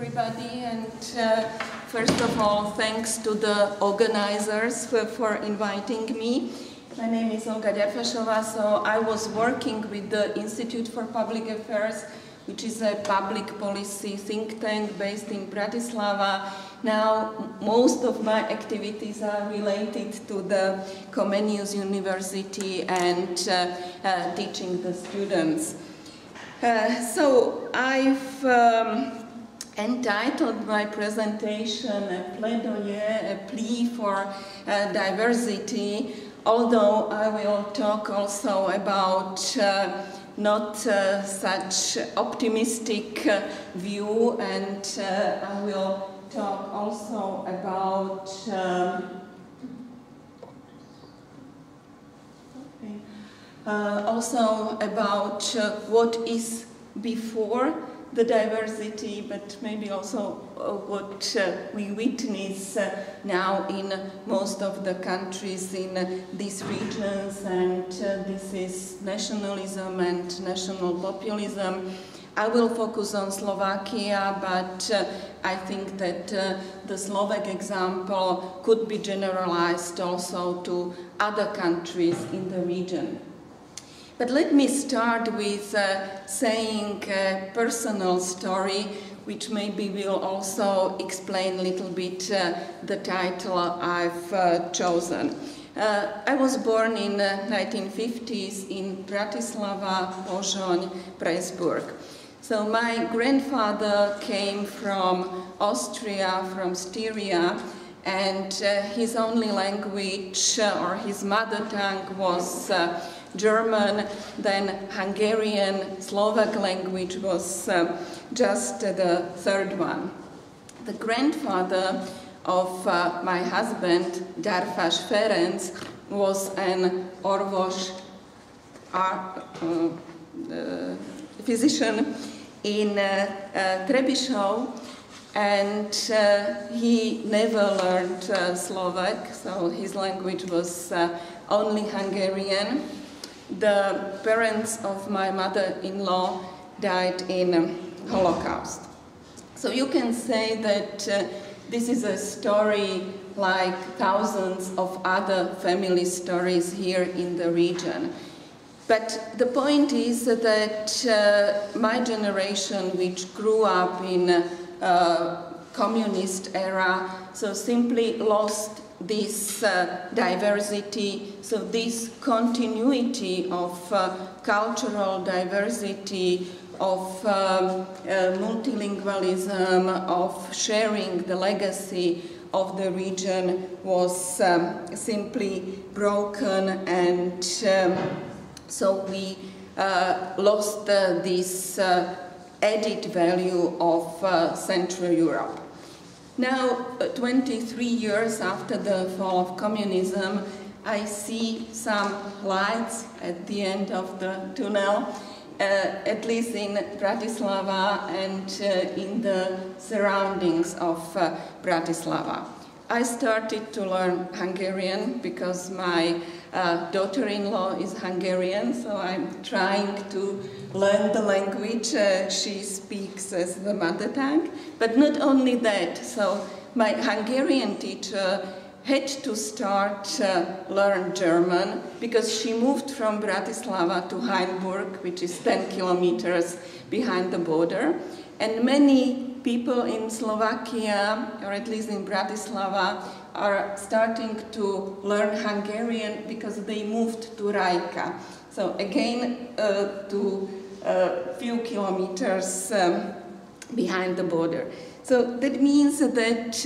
everybody, and first of all, thanks to the organizers for inviting me. My name is Ol'ga Gyárfášová, so I was working with the Institute for Public Affairs, which is a public policy think tank based in Bratislava. Now, most of my activities are related to the Comenius University and teaching the students. So I've entitled my presentation a plaidoyer, a plea for diversity, although I will talk also about not such optimistic view, and I will talk also about what is before the diversity, but maybe also what we witness now in most of the countries in these regions, and this is nationalism and national populism. I will focus on Slovakia, but I think that the Slovak example could be generalized also to other countries in the region. But let me start with saying a personal story, which maybe will also explain a little bit the title I've chosen. I was born in 1950s in Bratislava, Požoň, Pressburg. So my grandfather came from Austria, from Styria, and his only language, or his mother tongue, was German, then Hungarian, Slovak language was just the third one. The grandfather of my husband, Gyárfás Ferenc, was an orvos, physician in Trebišov, and he never learned Slovak, so his language was only Hungarian. The parents of my mother-in-law died in Holocaust. So you can say that this is a story like thousands of other family stories here in the region. But the point is that my generation, which grew up in communist era, so simply lost this diversity, so this continuity of cultural diversity, of multilingualism, of sharing the legacy of the region was simply broken, and so we lost this added value of Central Europe. Now, 23 years after the fall of communism, I see some lights at the end of the tunnel, at least in Bratislava and in the surroundings of Bratislava. I started to learn Hungarian because my daughter-in-law is Hungarian, so I'm trying to learn the language she speaks as the mother tongue. But not only that, so my Hungarian teacher had to start learn German because she moved from Bratislava to Hainburg, which is 10 kilometers behind the border. And many people in Slovakia, or at least in Bratislava, are starting to learn Hungarian because they moved to Rijeka. So again, to a few kilometers behind the border. So that means that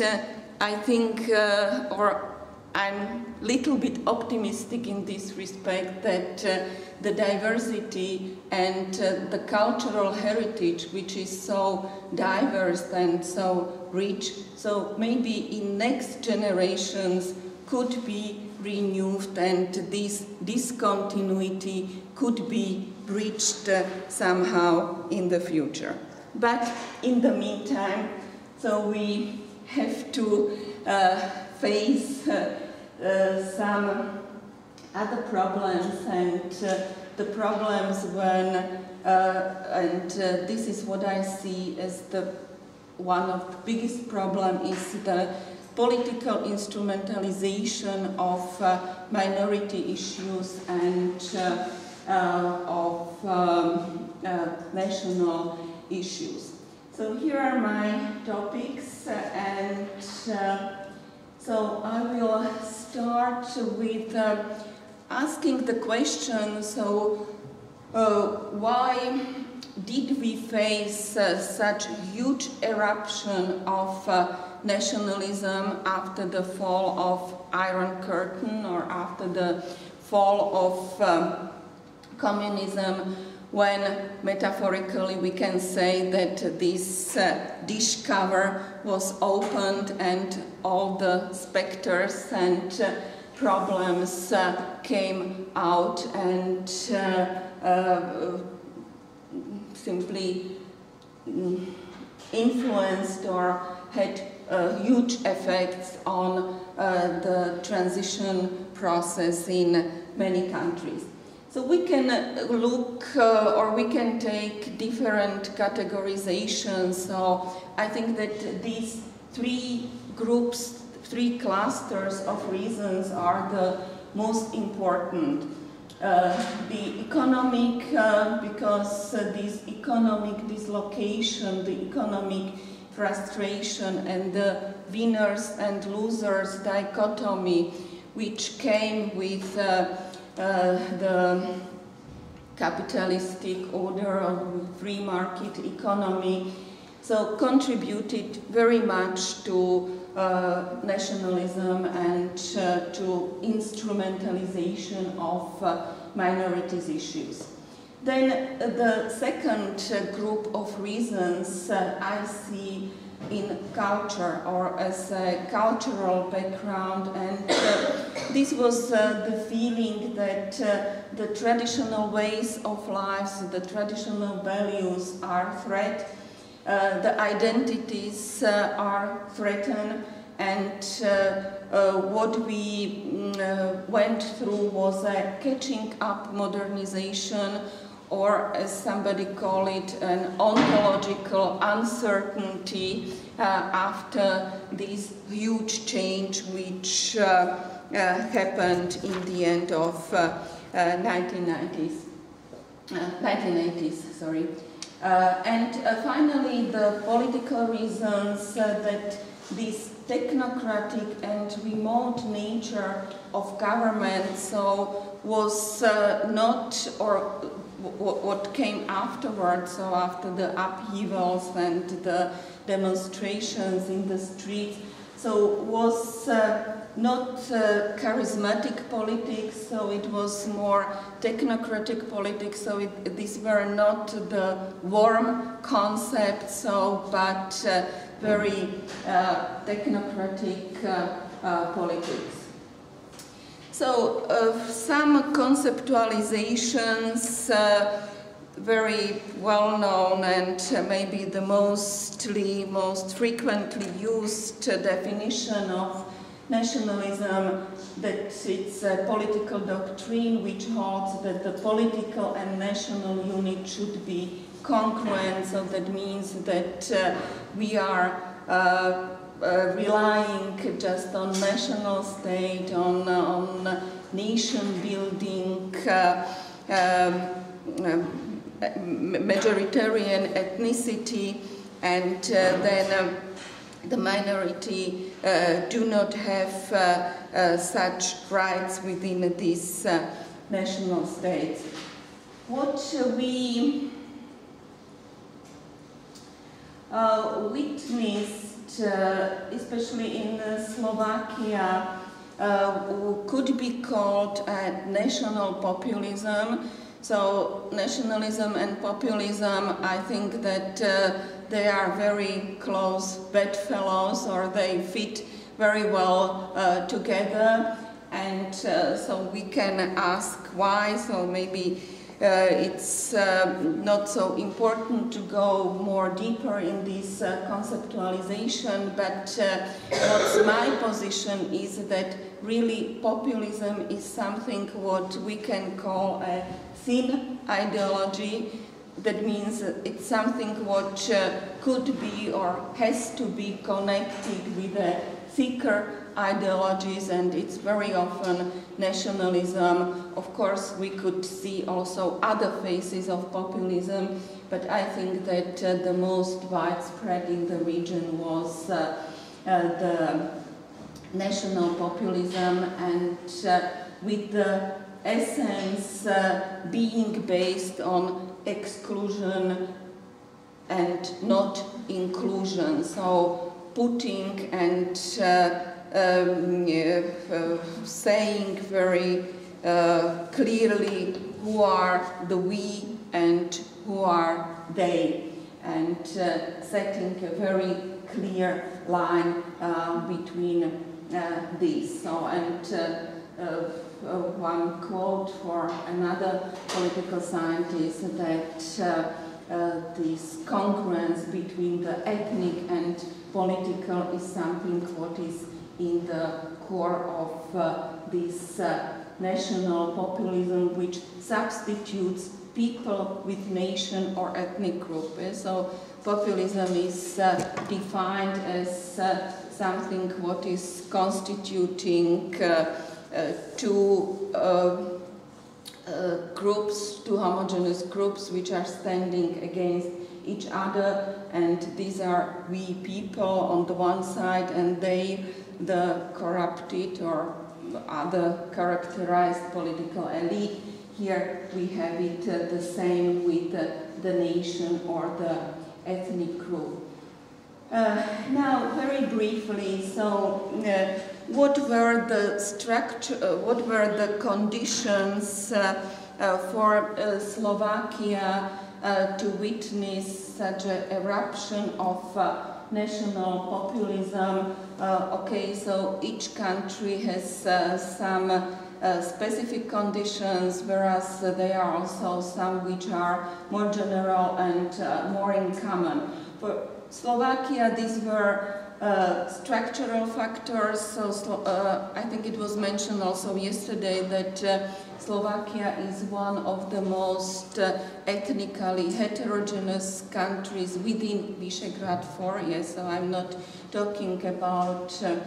I think, or I'm a little bit optimistic in this respect, that the diversity and the cultural heritage, which is so diverse and so rich, so maybe in next generations could be renewed, and this discontinuity could be bridged somehow in the future. But in the meantime, so we have to face some other problems, and the problems when, and this is what I see as the one of the biggest problems is the political instrumentalization of minority issues and of national issues. So here are my topics, and so I will start with asking the question, so why did we face such huge eruption of nationalism after the fall of Iron Curtain, or after the fall of communism, when metaphorically we can say that this dish cover was opened and all the specters and problems came out and simply influenced or had huge effects on the transition process in many countries. So we can look or we can take different categorizations. So I think that these three groups, three clusters of reasons are the most important. The economic, because this economic dislocation, the economic frustration, and the winners and losers dichotomy, which came with the capitalistic order of free market economy, so contributed very much to nationalism and to instrumentalization of minorities issues. Then the second group of reasons I see in culture, or as a cultural background, and this was the feeling that the traditional ways of life, the traditional values are threatened, the identities are threatened, and what we went through was a catching up modernization, or as somebody call it, an ontological uncertainty after this huge change which happened in the end of 1980s. And finally, the political reasons that this technocratic and remote nature of government so was not, or what came afterwards, so after the upheavals and the demonstrations in the streets, so was not charismatic politics, so it was more technocratic politics, so these were not the warm concepts, so but very technocratic politics. So some conceptualizations, very well known and maybe the most frequently used definition of nationalism, that it's a political doctrine which holds that the political and national unit should be congruent, so that means that we are relying just on national state, on nation building, majoritarian ethnicity, and then the minority do not have such rights within these national states. What we witnessed, especially in Slovakia, could be called national populism. So nationalism and populism, I think that they are very close bedfellows, or they fit very well together, and so we can ask why. So maybe it's not so important to go more deeper in this conceptualization, but what's my position is that really populism is something what we can call a thin ideology, that means it's something what could be or has to be connected with a thicker ideologies, and it's very often nationalism. Of course, we could see also other phases of populism, but I think that the most widespread in the region was the national populism, and with the essence being based on exclusion and not inclusion. So putting and saying very clearly who are the we and who are they, and setting a very clear line between these. So, and one quote for another political scientist, that this congruence between the ethnic and political is something what is in the core of this national populism, which substitutes people with nation or ethnic group. So populism is defined as something what is constituting two groups, two homogeneous groups which are standing against each other, and these are we people on the one side, and they, the corrupted or other characterized political elite. Here we have it the same with the nation or the ethnic group. Now, very briefly, so what were the structure? What were the conditions for Slovakia to witness such an eruption of national populism? Okay, so each country has some specific conditions, whereas there are also some which are more general and more in common. For Slovakia, these were structural factors. So I think it was mentioned also yesterday that Slovakia is one of the most ethnically heterogeneous countries within Visegrad 4. Yes, so I'm not talking about, for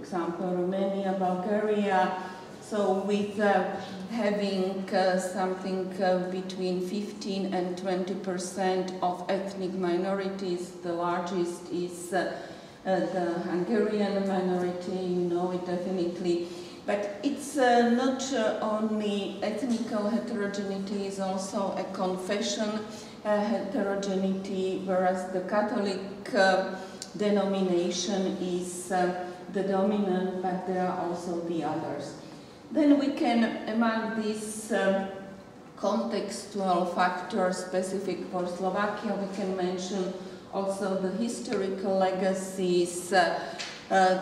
example, Romania, Bulgaria. So with having something between 15 and 20% of ethnic minorities, the largest is the Hungarian minority, you know it definitely. But it's not only ethnical heterogeneity, it's also a confession heterogeneity, whereas the Catholic denomination is the dominant, but there are also the others. Then we can, among these contextual factors specific for Slovakia, we can mention also the historical legacies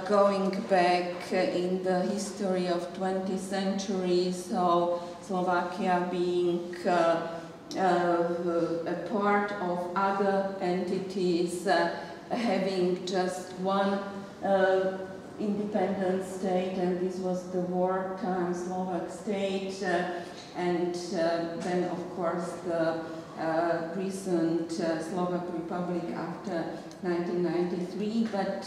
going back in the history of 20th century, so Slovakia being a part of other entities, having just one independent state, and this was the wartime Slovak state, and then of course the recent Slovak Republic after 1993, but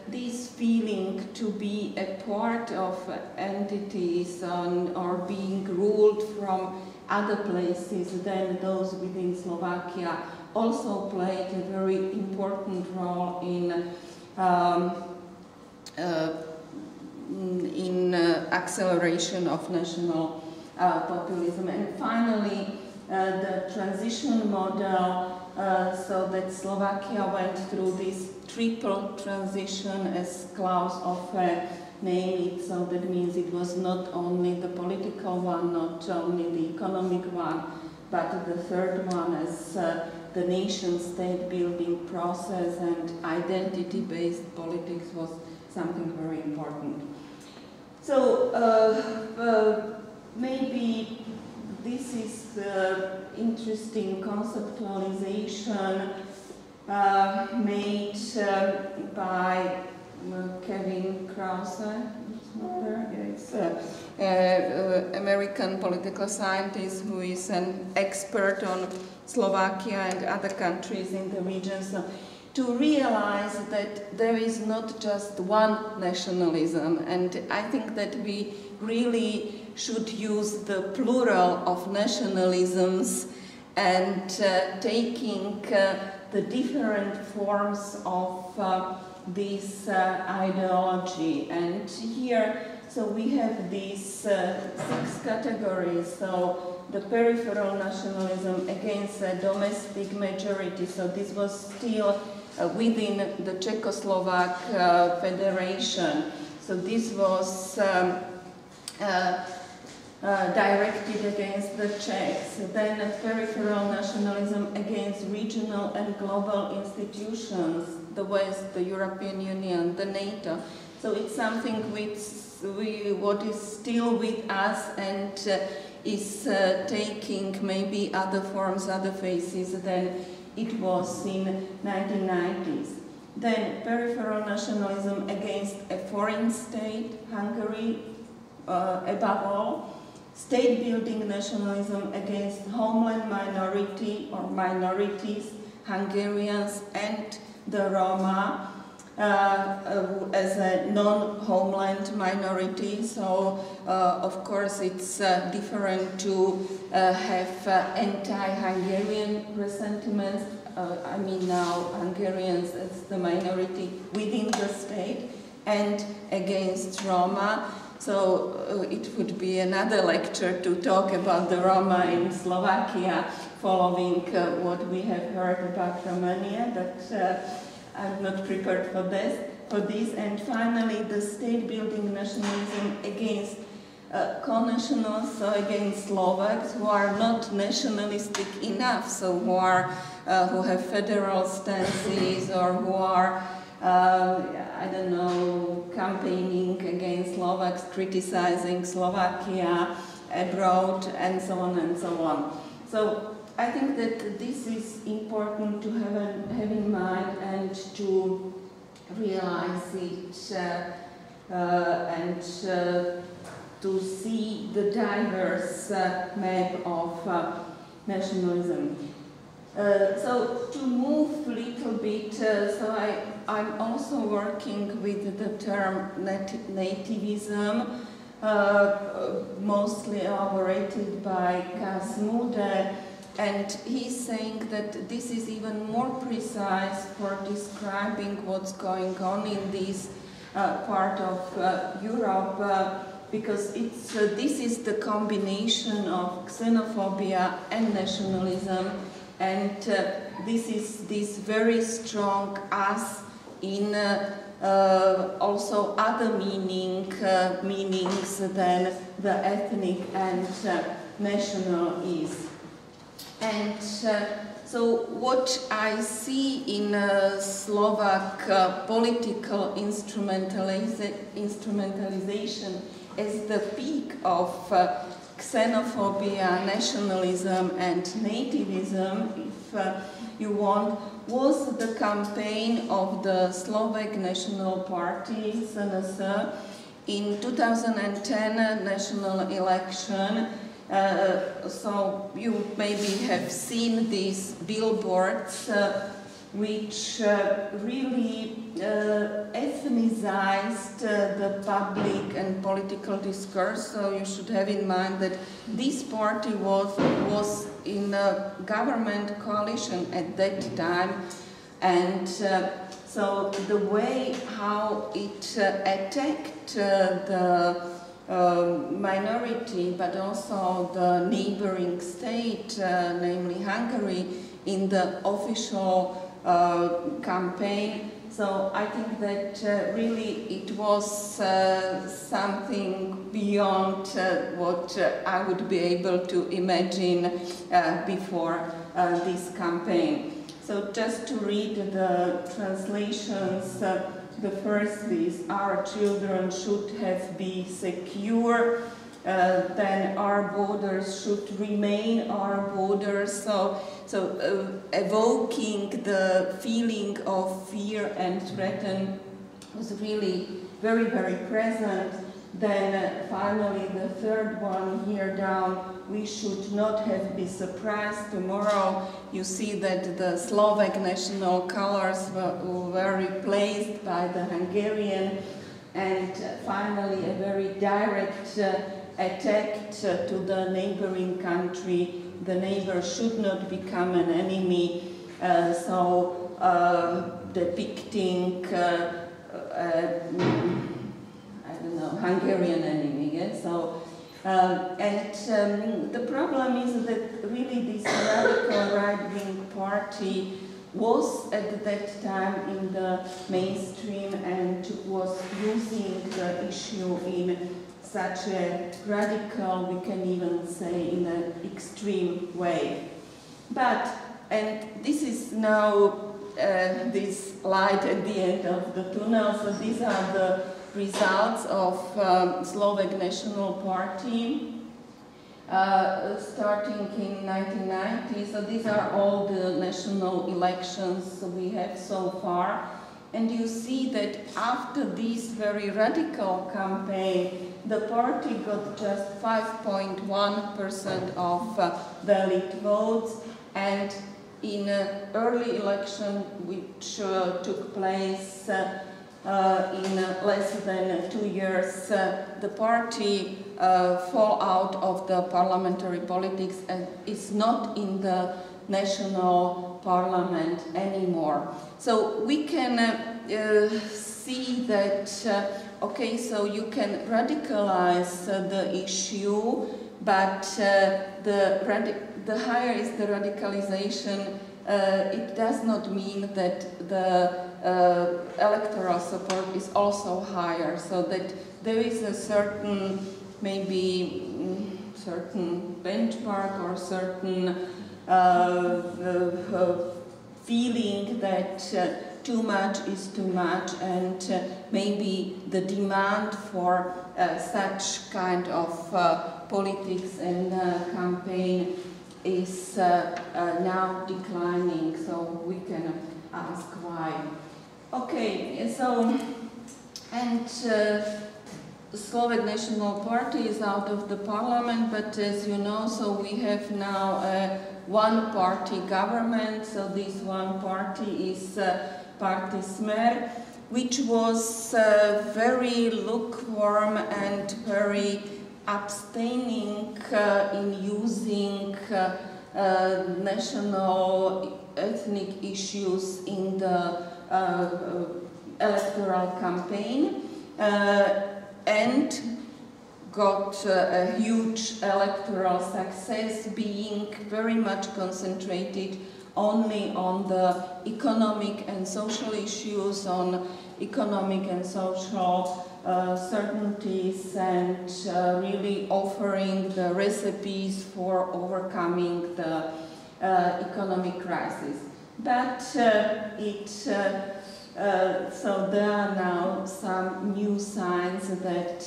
this feeling to be a part of entities or being ruled from other places than those within Slovakia also played a very important role in acceleration of national populism. And finally, the transition model, so that Slovakia went through this triple transition, as Klaus often named it, so that means it was not only the political one, not only the economic one, but the third one as the nation-state building process, and identity-based politics was something very important. So maybe this is the interesting conceptualization made by Kevin Krause, American political scientist who is an expert on Slovakia and other countries in the region. So, to realize that there is not just one nationalism, and I think that we really should use the plural of nationalisms and taking the different forms of this ideology. And here, so we have these 6 categories. So the peripheral nationalism against a domestic majority. So this was still within the Czechoslovak Federation. So this was directed against the Czechs. Then peripheral nationalism against regional and global institutions, the West, the European Union, the NATO. So it's something what is still with us and is taking maybe other forms, other faces than it was in 1990s. Then peripheral nationalism against a foreign state, Hungary above all. State-building nationalism against homeland minority or minorities, Hungarians and the Roma as a non-homeland minority. So, of course, it's different to have anti-Hungarian ressentiments. I mean now Hungarians as the minority within the state and against Roma. So it would be another lecture to talk about the Roma in Slovakia, following what we have heard about Romania, but I'm not prepared for this. And finally, the state-building nationalism against co-nationals, so against Slovaks who are not nationalistic enough, so who have federal stances or who are I don't know, campaigning against Slovaks, criticizing Slovakia abroad, and so on and so on. So I think that this is important to have in mind and to realize it and to see the diverse map of nationalism. So to move a little bit, so I'm also working with the term nativism, mostly elaborated by Kasmude, and he's saying that this is even more precise for describing what's going on in this part of Europe, because this is the combination of xenophobia and nationalism. And this is this very strong us in also other meanings than the ethnic and national is. And so what I see in Slovak political instrumentalization as the peak of xenophobia, nationalism and nativism, if you want, was the campaign of the Slovak National Party, SNS, in 2010 national election. So you maybe have seen these billboards which really ethnicized the public and political discourse. So you should have in mind that this party was in a government coalition at that time, and so the way how it attacked the minority, but also the neighboring state, namely Hungary, in the official campaign. So I think that really it was something beyond what I would be able to imagine before this campaign. So just to read the translations, the first is, our children should have be secure, then our borders should remain our borders. So evoking the feeling of fear and threat was really very, very present. Then finally the third one here down, we should not have been surprised tomorrow. You see that the Slovak national colors were replaced by the Hungarian, and finally a very direct attack to the neighboring country. The neighbor should not become an enemy, depicting Hungarian enemy. Yeah? The problem is that really this radical right-wing party was at that time in the mainstream and was using the issue in such a radical, we can even say in an extreme way. And this is now this light at the end of the tunnel, so these are the results of Slovak National Party starting in 1990. So these are all the national elections we have so far. And you see that after this very radical campaign, the party got just 5.1% of valid votes, and in an early election which took place in less than 2 years, the party fall out of the parliamentary politics and is not in the national parliament anymore. So we can see that, okay, so you can radicalize the issue, but the higher is the radicalization, it does not mean that the electoral support is also higher, so that there is a certain, maybe certain benchmark or certain feeling that too much is too much, and maybe the demand for such kind of politics and campaign is now declining, so we can ask why. Okay, so, and the Slovak National Party is out of the parliament, but as you know, so we have now a one-party government, so this one party is Party Smer, which was very lukewarm and very abstaining in using national ethnic issues in the electoral campaign, and got a huge electoral success, being very much concentrated only on the economic and social issues, on economic and social certainties, and really offering the recipes for overcoming the economic crisis. But so there are now some new signs that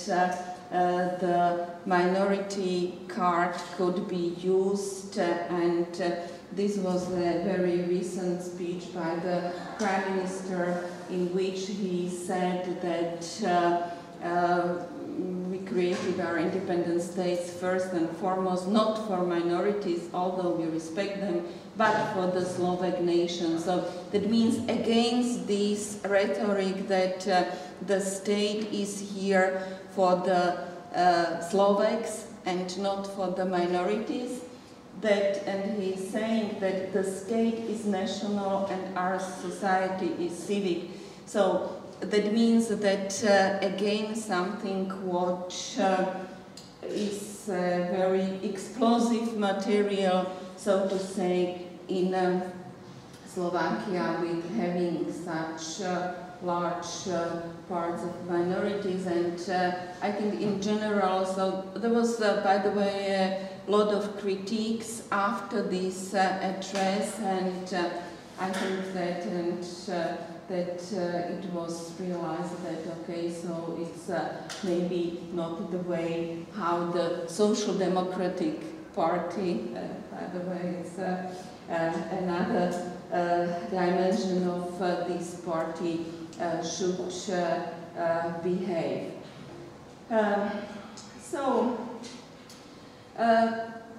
the minority card could be used, and this was a very recent speech by the Prime Minister in which he said that we created our independent states first and foremost, not for minorities, although we respect them, but for the Slovak nation. So that means against this rhetoric that the state is here for the Slovaks and not for the minorities. And he's saying that the state is national and our society is civic. So that means that again something which is very explosive material, so to say, in Slovakia, with having such large parts of minorities. And I think in general, so there was, by the way, a lot of critiques after this address, and I think that it was realized that, okay, so it's maybe not the way how the Social Democratic Party, by the way, it's another dimension of this party should behave.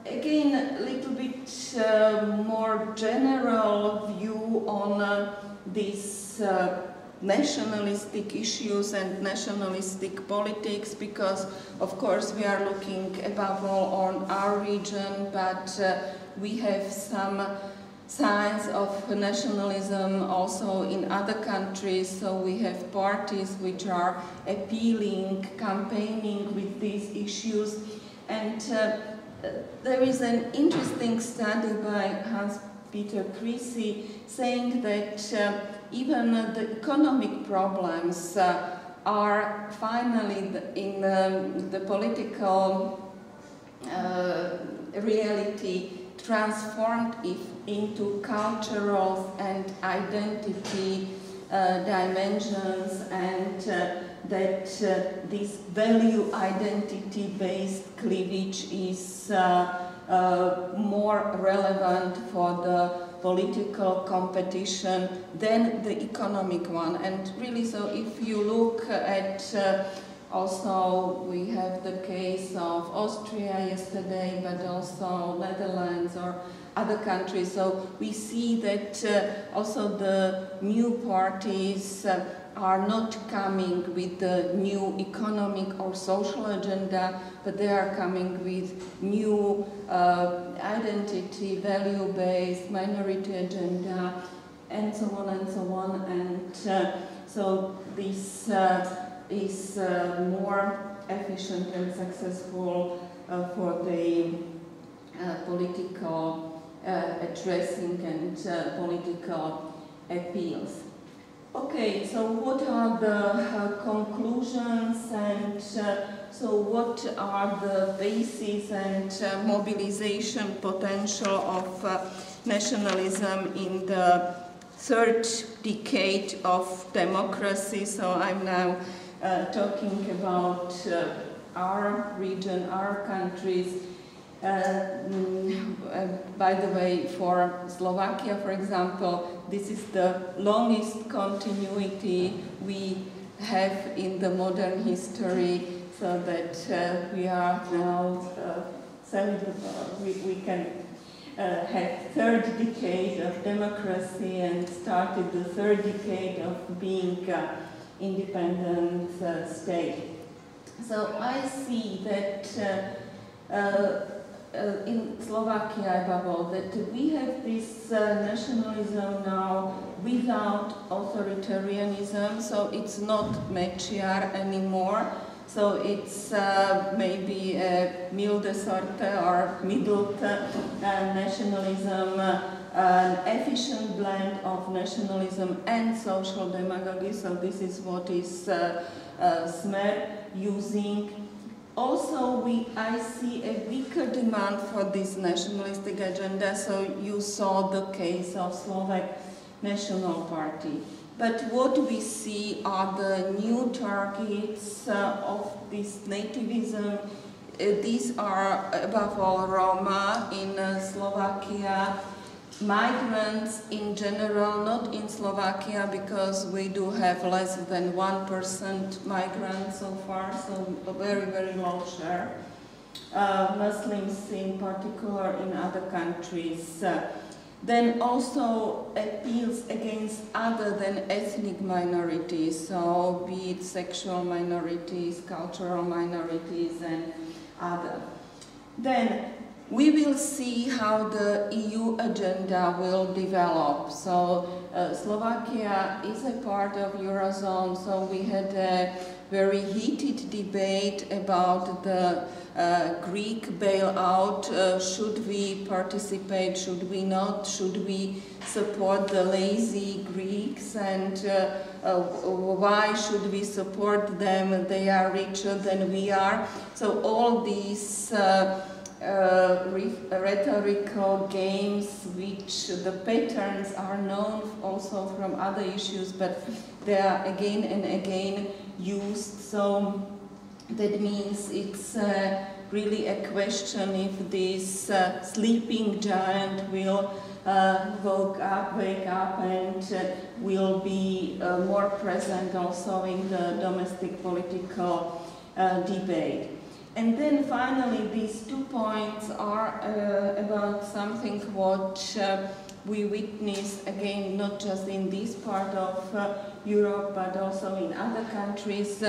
Again, a little bit more general view on these nationalistic issues and nationalistic politics, because of course we are looking above all on our region, but we have some signs of nationalism also in other countries. So we have parties which are appealing, campaigning with these issues, and there is an interesting study by Hans-Peter Krisi saying that even the economic problems are finally in the political reality transformed into cultural and identity dimensions, and that this value identity based cleavage is more relevant for the political competition than the economic one. And really, so if you look at also, we have the case of Austria yesterday, but also Netherlands or other countries. So we see that also the new parties are not coming with the new economic or social agenda, but they are coming with new identity, value-based, minority agenda, and so on and so on. And so this is more efficient and successful for the political addressing and political appeals. Okay, so what are the conclusions, and so what are the bases and mobilization potential of nationalism in the third decade of democracy? So I'm now talking about our region, our countries. By the way, for Slovakia, for example, this is the longest continuity we have in the modern history, so that we are now we can have third decade of democracy and started the third decade of being independent state. So I see that in Slovakia above all, that we have this nationalism now without authoritarianism, so it's not Mečiar anymore, so it's maybe a milde sorte or middle nationalism, an efficient blend of nationalism and social demagogy, so this is what is Smer using. Also, I see a weaker demand for this nationalistic agenda, so you saw the case of Slovak National Party. But what we see are the new targets of this nativism. These are above all Roma in Slovakia, migrants in general, not in Slovakia because we do have less than 1% migrants so far, so a very, very low share. Muslims in particular in other countries. Then also appeals against other than ethnic minorities, so be it sexual minorities, cultural minorities, and other. Then we will see how the EU agenda will develop. So Slovakia is a part of Eurozone, so we had a very heated debate about the Greek bailout. Should we participate, should we not? Should we support the lazy Greeks, and why should we support them? They are richer than we are. So all these rhetorical games, which the patterns are known also from other issues, but they are again and again used. So that means it's really a question if this sleeping giant will wake up and will be more present also in the domestic political debate. And then finally, these 2 points are about something what we witness again, not just in this part of Europe, but also in other countries,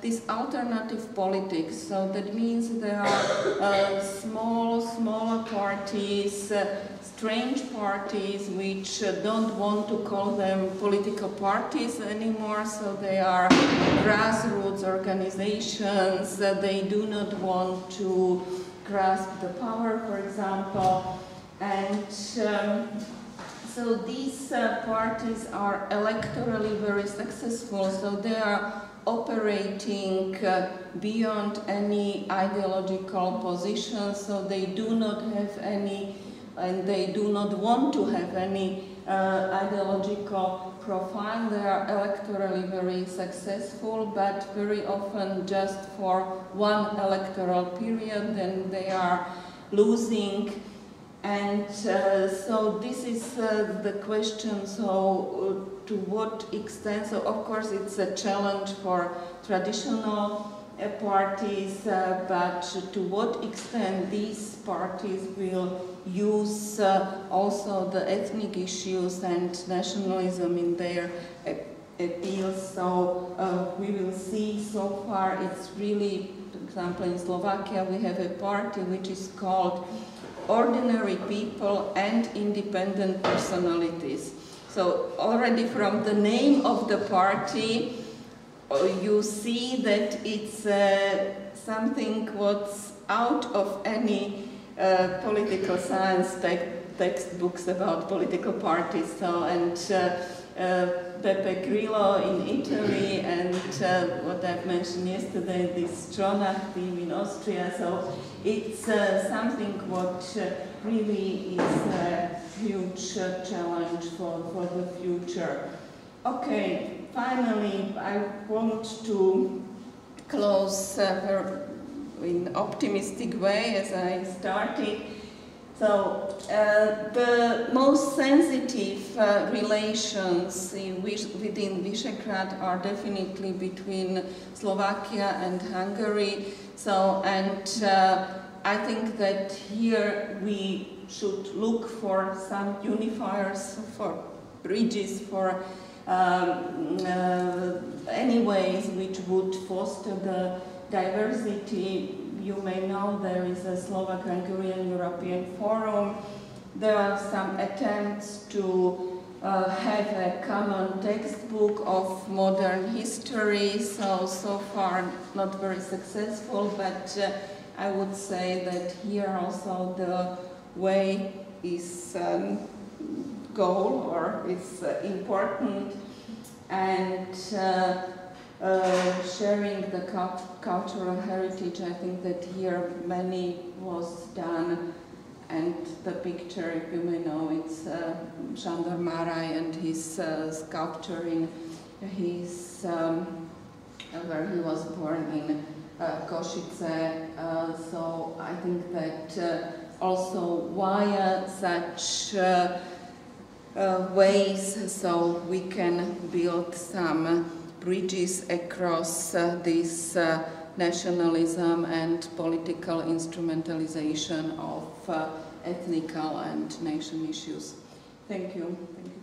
this alternative politics. So that means there are smaller parties, strange parties, which don't want to call them political parties anymore, so they are grassroots organizations. They do not want to grasp the power, for example, and so these parties are electorally very successful, so they are operating beyond any ideological position, so they do not have any, and they do not want to have any ideological profile. They are electorally very successful, but very often just for one electoral period, then they are losing. And so this is the question, so to what extent, so of course it's a challenge for traditional parties, but to what extent these parties will use also the ethnic issues and nationalism in their appeals. So we will see. So far it's really, for example, in Slovakia we have a party which is called Ordinary People and Independent Personalities. So already from the name of the party you see that it's something what's out of any political science textbooks about political parties. So, and Pepe Grillo in Italy, and what I've mentioned yesterday, this Stronach team in Austria. So it's something what really is a huge challenge for the future. Okay, finally, I want to close in an optimistic way as I started. So the most sensitive relations within Visegrad are definitely between Slovakia and Hungary. So, and I think that here we should look for some unifiers, for bridges, for any ways which would foster the diversity. You may know there is a Slovak-Hungarian European Forum. There are some attempts to have a common textbook of modern history, so far not very successful, but I would say that here also the way is goal or is important, and sharing the cultural heritage. I think that here many was done, and the picture, if you may know, it's Sándor Márai and his sculpture in his where he was born in Košice. So I think that also via such ways, so we can build some bridges across this nationalism and political instrumentalization of ethnical and nation issues. Thank you. Thank you.